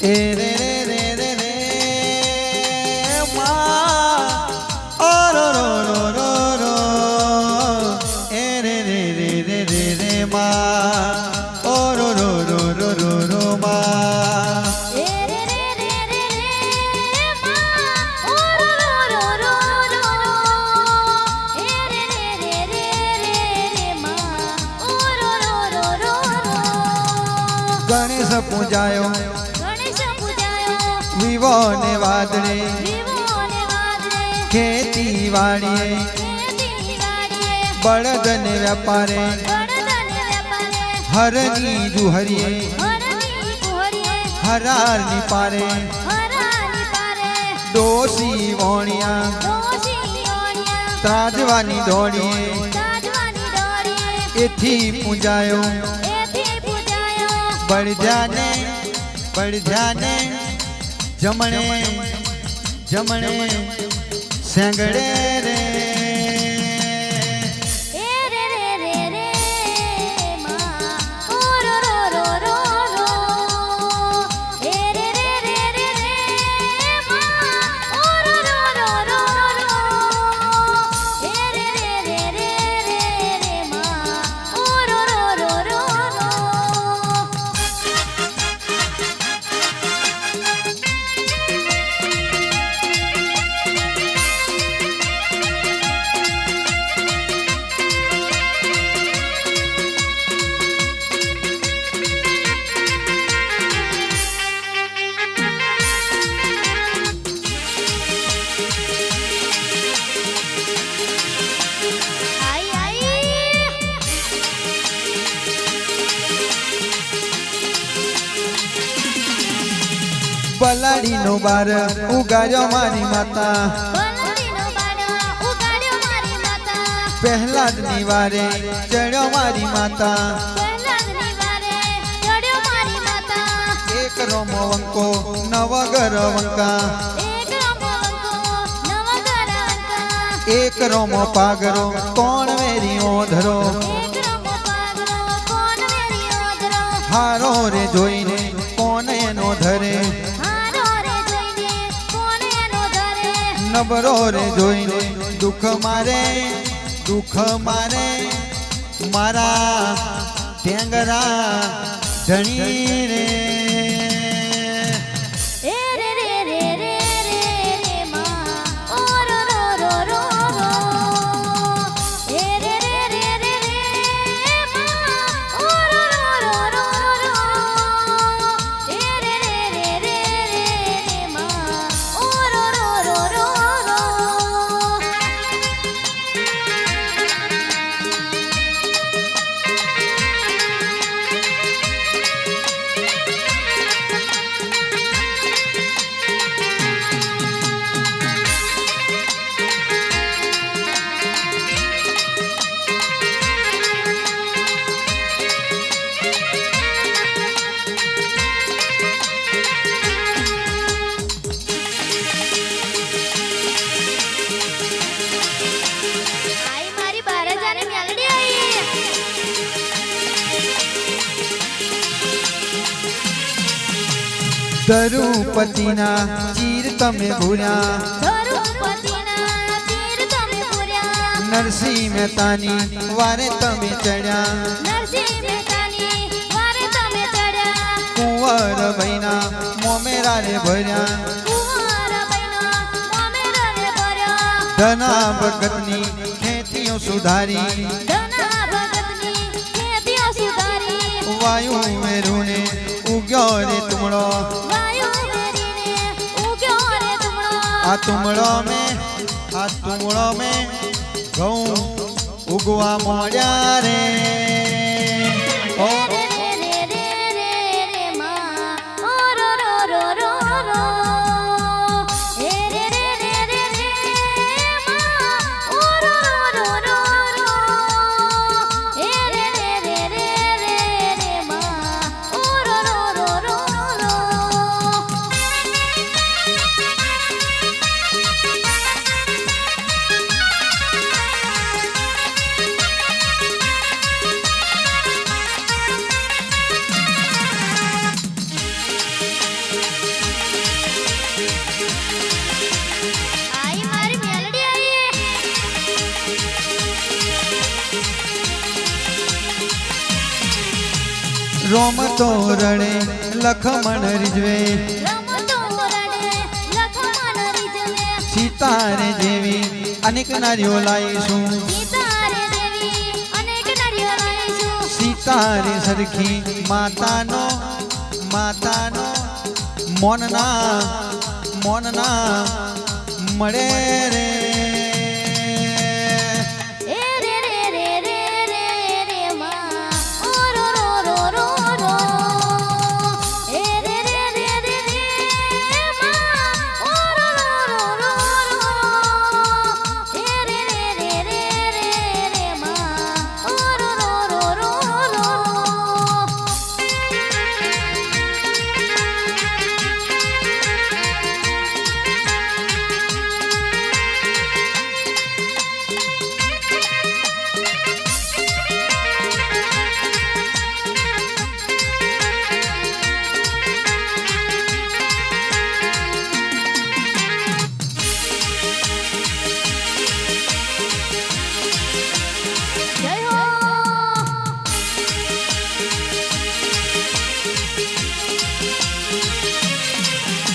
ए रे रे रे रे रे माँ ओ रो रो रो रो रो ए रे रे रे रे रे रे माँ ओ रो रो रो रो रो रो माँ ए रे रे रे रे रे माँ ओ रो रो रो रो रो ए रे रे रे रे रे माँ ओ रो रो रो रो गणेश पूजायो गणेश पूजायो विवो ने वादळे खेती वाड़िए बड़द ने व्यापारे हरनी जुहरिए हरार नी पारे डोसी वोणिया त्राजवानी दौड़िए एथी पूजायो बढ़ जाने जमणे जमणे सेंगड़े रे बलाड़ी नो बार उगाड़ो मारी माता पहला निवारे चढ़ो मारी माता एक रोमो वंको नवगर वंका एक रोमो पागरो कौन मेरी ओधरो हारो रे जोईने कौन एनो धरे नबरो रे जोईने दुख मारे मारा टेंगरा धणी रे दरुपतिना चीर तमे भूर्या नरसिंह मेहतानी वारे तमे चढ़्या कुंवर बहिना मोमेरा रे भर्या धना भगतनी खेतियों सुधारी वायु में रूने उग्यो रे तुमड़ो आ तुमड़ो में घऊं उगवा मोड़्या रे ओ રોમતો રડે લખમણ રીઝવે રમતો રડે લખમણ રીઝવે સીતારે જેવી અનેક નારીઓ લાવીશું સીતારે દેવી અનેક નારીઓ લાવીશું સીતારે સરખી માતાનો મોનના મળે રે